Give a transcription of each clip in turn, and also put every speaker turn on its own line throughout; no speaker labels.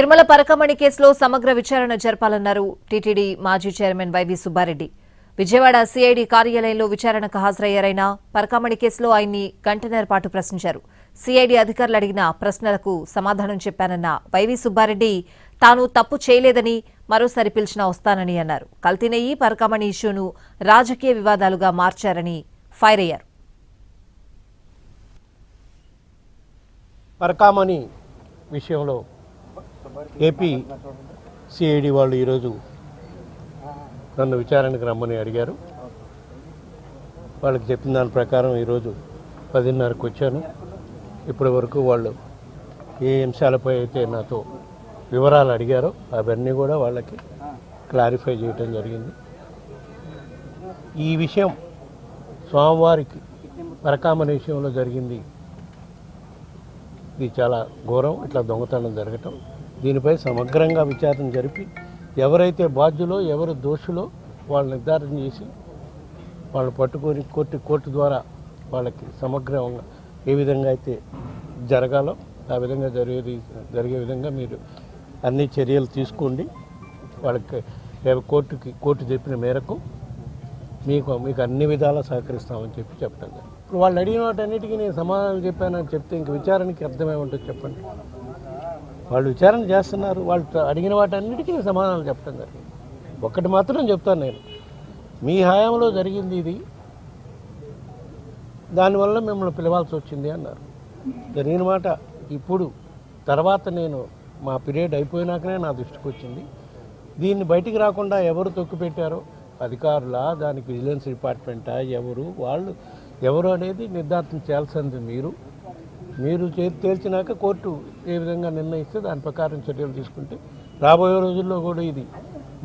తిరుమల పరకమణి కేసులో సమగ్ర విచారణ జరపాలన్నారు టీటీడీ మాజీ chairman YV Subba Reddy. Vijayawada CID కార్యాలయంలో విచారణకు హాజరయ్యారైనా పరకమణి కేసులో ఆయన్ని గంటన్నర పాటు ప్రశ్నించారు. సిఐడి అధికారులు అడిగిన ప్రశ్నలకు సమాధానం చెప్పానన్న వైవి సుబ్బారెడ్డి తాను తప్పు చేయలేదని మరోసారి పిలిచినా వస్తానని అన్నారు. కల్తీ నెయ్యి పరకమణి ఇష్యూను రాజకీయ వివాదాలుగా మార్చారని ఫైర్ అయ్యారు.
పరకమణి విషయంలో ఏపీ సిఐడి వాళ్ళు ఈరోజు నన్ను విచారణకు రమ్మని అడిగారు. వాళ్ళకి చెప్పిన దాని ప్రకారం ఈరోజు 10:30కు వచ్చాను. ఇప్పటి వరకు వాళ్ళు ఏ అంశాలపై అయితే నాతో వివరాలు అడిగారో అవన్నీ కూడా వాళ్ళకి క్లారిఫై చేయటం జరిగింది. ఈ విషయం స్వామివారికి పరకమణి విషయంలో జరిగింది. ఇది చాలా ఘోరం. ఇట్లా దొంగతనం జరగటం, దీనిపై సమగ్రంగా విచారణ జరిపి ఎవరైతే బాధ్యులో ఎవరు దోషులో వాళ్ళు నిర్ధారణ చేసి వాళ్ళు పట్టుకొని కోర్టు ద్వారా వాళ్ళకి సమగ్రంగా ఏ విధంగా అయితే జరగాలో ఆ విధంగా జరిగే విధంగా మీరు అన్ని చర్యలు తీసుకోండి. వాళ్ళకి కోర్టు చెప్పిన మేరకు మీకు అన్ని విధాలా సహకరిస్తామని చెప్పడం. ఇప్పుడు వాళ్ళు అడిగిన వాటన్నిటికీ నేను సమాధానం చెప్పానని చెప్తే ఇంక విచారణకి అర్థమై ఉంటుంది చెప్పండి. వాళ్ళు విచారణ చేస్తున్నారు. వాళ్ళు అడిగిన వాటన్నిటికీ సమాధానం చెప్పడం జరిగింది. ఒక్కటి మాత్రం చెప్తాను, నేను మీ హయాంలో జరిగింది ఇది, దానివల్ల మిమ్మల్ని పిలవాల్సి వచ్చింది అన్నారు. జరిగిన మాట ఇప్పుడు తర్వాత నేను మా పీరియడ్ అయిపోయినాకనే నా దృష్టికి వచ్చింది. దీన్ని బయటికి రాకుండా ఎవరు తొక్కిపెట్టారో, అధికారులా, దానికి విజిలెన్స్ డిపార్ట్మెంటా, ఎవరు అనేది నిర్ధారణ చేయాల్సింది మీరు తేల్చినాక కోర్టు ఏ విధంగా నిర్ణయిస్తే దాని ప్రకారం చర్యలు తీసుకుంటే రాబోయే రోజుల్లో కూడా ఇది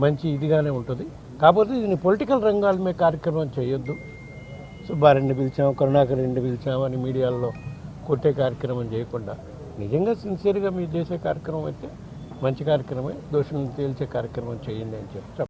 మంచి ఇదిగానే ఉంటుంది. కాకపోతే దీన్ని పొలిటికల్ రంగాల మీద కార్యక్రమం చేయొద్దు. సుబ్బారెడ్డిని పిలిచాము, కరుణాకర్ రెడ్డిని పిలిచామని మీడియాలో కొట్టే కార్యక్రమం చేయకుండా నిజంగా సిన్సియర్గా మీరు చేసే కార్యక్రమం అయితే మంచి కార్యక్రమే, దోషులను తేల్చే కార్యక్రమం చేయండి అని చెప్పి